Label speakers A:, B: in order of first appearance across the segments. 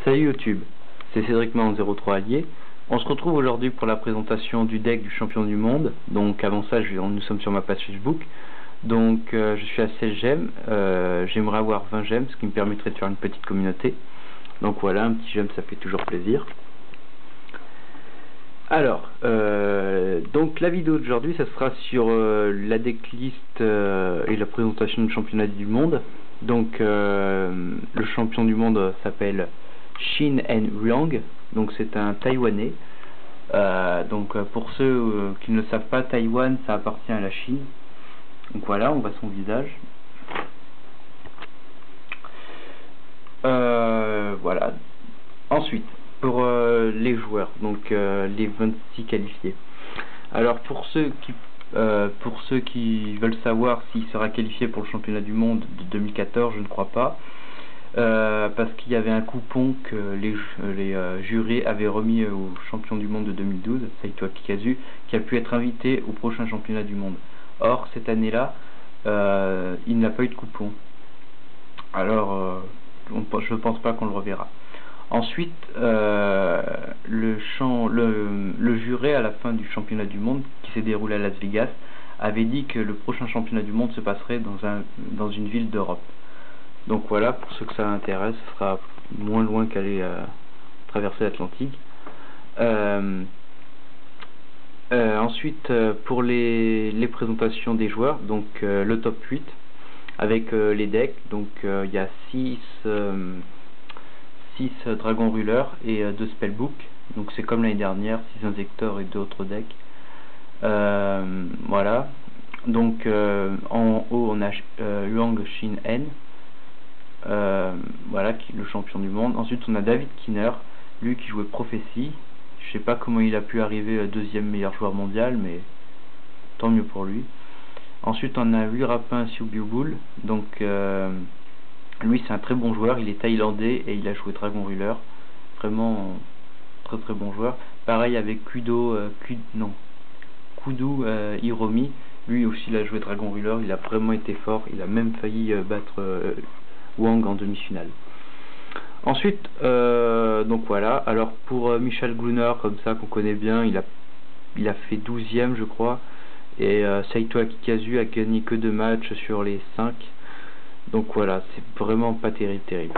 A: Salut YouTube, c'est Cédricman03 Allier. On se retrouve aujourd'hui pour la présentation du deck du champion du monde. Donc avant ça, nous sommes sur ma page Facebook. Donc je suis à 16 gemmes, j'aimerais avoir 20 gemmes, ce qui me permettrait de faire une petite communauté. Donc voilà, un petit gemme ça fait toujours plaisir. Alors, donc la vidéo d'aujourd'hui, ça sera sur la decklist et la présentation du championnat du monde. Donc le champion du monde s'appelle Shin En-ryong, donc c'est un Taïwanais. Donc pour ceux qui ne le savent pas, Taïwan ça appartient à la Chine. Donc voilà, on voit son visage. Voilà. Ensuite, pour les joueurs, donc les 26 qualifiés. Alors pour ceux qui veulent savoir s'il sera qualifié pour le championnat du monde de 2014, je ne crois pas. Parce qu'il y avait un coupon que les jurés avaient remis au champion du monde de 2012, Saito Kikazu, qui a pu être invité au prochain championnat du monde. Or, cette année-là, il n'a pas eu de coupon. Alors, je ne pense pas qu'on le reverra. Ensuite, le juré à la fin du championnat du monde, qui s'est déroulé à Las Vegas, avait dit que le prochain championnat du monde se passerait dans une ville d'Europe. Donc voilà, pour ceux que ça intéresse, ce sera moins loin qu'aller traverser l'Atlantique. Ensuite, pour les présentations des joueurs, donc le top 8, avec les decks, donc il y a 6 Dragon Ruler et 2 Spellbook, donc c'est comme l'année dernière, 6 Inzektor et 2 autres decks. Voilà, donc en haut on a Huang Shin En. Voilà, qui est le champion du monde. Ensuite on a David Kinner, lui qui jouait Prophétie. Je sais pas comment il a pu arriver deuxième meilleur joueur mondial, mais tant mieux pour lui. Ensuite on a Wirapin Siubyubul, donc lui c'est un très bon joueur, il est thaïlandais et il a joué Dragon Ruler, vraiment très bon joueur. Pareil avec Kudo Hiromi, lui aussi il a joué Dragon Ruler, il a vraiment été fort, il a même failli battre Wang en demi-finale. Ensuite, donc voilà, alors pour Michel Glunner, comme ça qu'on connaît bien, il a fait 12e je crois, et Saito Kikazu a gagné que 2 matchs sur les 5, donc voilà, c'est vraiment pas terrible.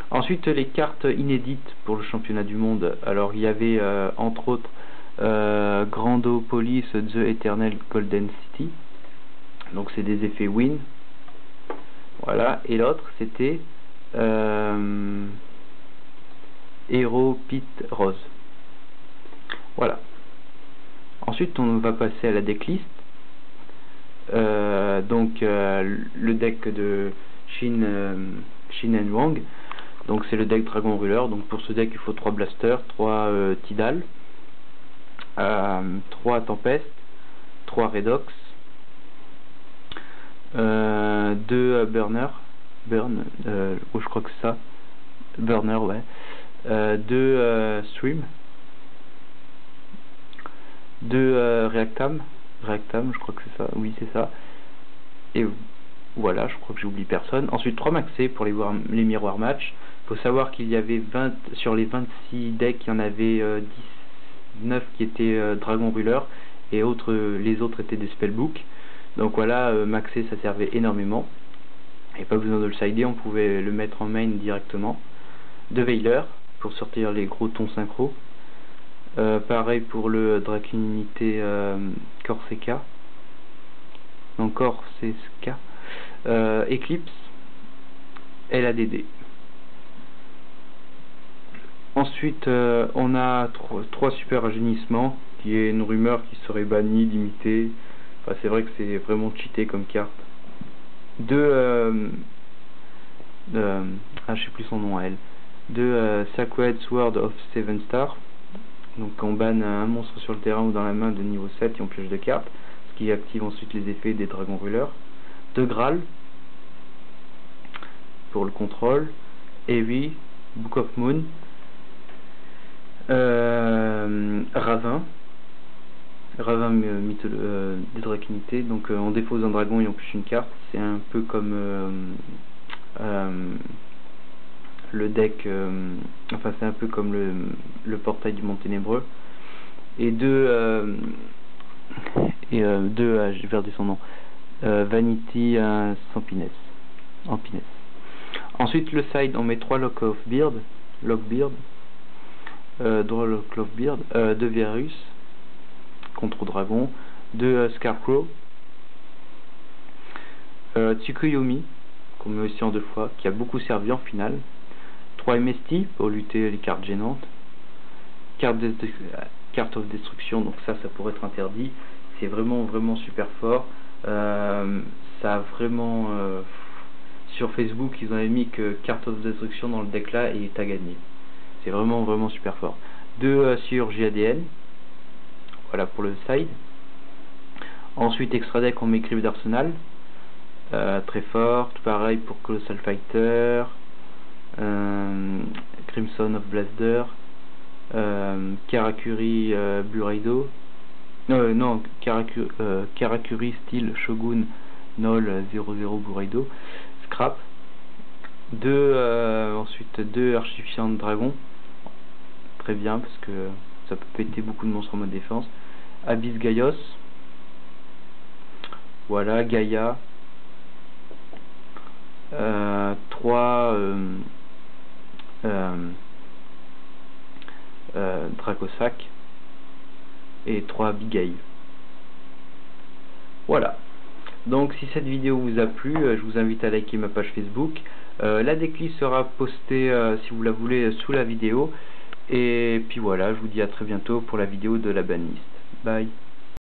A: Ensuite les cartes inédites pour le championnat du monde, alors il y avait entre autres Grando Police The Eternal Golden City, donc c'est des effets win. Voilà, et l'autre c'était Hero Pit Rose. Voilà. Ensuite on va passer à la decklist. Donc le deck de Shin En-ryong, donc c'est le deck Dragon Ruler. Donc pour ce deck il faut 3 blasters, 3 Tidal, 3 Tempest, 3 Redox, 2 Burn, je crois que c'est ça, Burner, ouais, 2 Stream, 2 Reactam, je crois que c'est ça, oui c'est ça, et voilà, je crois que j'oublie personne. Ensuite 3 maxés pour les miroirs match. Il faut savoir qu'il y avait sur les 26 decks, il y en avait 19 qui étaient Dragon Ruler, et les autres étaient des Spellbook. Donc voilà, maxé ça servait énormément, et pas besoin de le sider, on pouvait le mettre en main directement. 2 Veiler pour sortir les gros tons synchro. Pareil pour le Draconité Corsica, donc Corsica, Eclipse, LADD. Ensuite on a 3 super rajeunissements, qui est une rumeur qui serait bannie, limitée. Enfin, c'est vrai que c'est vraiment cheaté comme carte. 2 je sais plus son nom à elle. 2 Sacred Sword of 7 Stars. Donc on banne un monstre sur le terrain ou dans la main de niveau 7 et on pioche 2 cartes, ce qui active ensuite les effets des Dragon Ruler. 2 Graal pour le contrôle. Heavy, Book of Moon, Ravin des Draconités, donc on dépose un dragon et on pioche une carte. C'est un peu comme le deck, enfin c'est un peu comme le portail du Monde Ténébreux. Et deux, j'ai perdu son nom, Vanity Sampines, en Pines. Ensuite le side, on met 3 Lockbeard, droit Lockbeard, 2 Virus, contre Dragon, 2 Scarecrow, Tsukuyomi, qu'on met aussi en 2 fois, qui a beaucoup servi en finale, 3 MST pour lutter les cartes gênantes, carte of destruction, donc ça pourrait être interdit. C'est vraiment super fort. Ça a vraiment sur Facebook ils ont mis que carte of destruction dans le deck là et t'as gagné. C'est vraiment super fort. 2 sur JADN, voilà pour le side. Ensuite extra deck on met Crypt d'Arsenal, très fort. Tout pareil pour Colossal Fighter, Crimson of Blaster, Karakuri Buraido, non, Karakuri Steel Shogun Null 00 Buraido, Scrap, ensuite 2 Archifiant Dragon, très bien parce que ça peut péter beaucoup de monstres en mode défense, Abyss Gaios, voilà, Gaia, 3 Dracosac et 3 Abigail. Voilà. Donc si cette vidéo vous a plu, je vous invite à liker ma page Facebook. La decklist sera postée si vous la voulez sous la vidéo. Et puis voilà, je vous dis à très bientôt pour la vidéo de la banliste. Bye.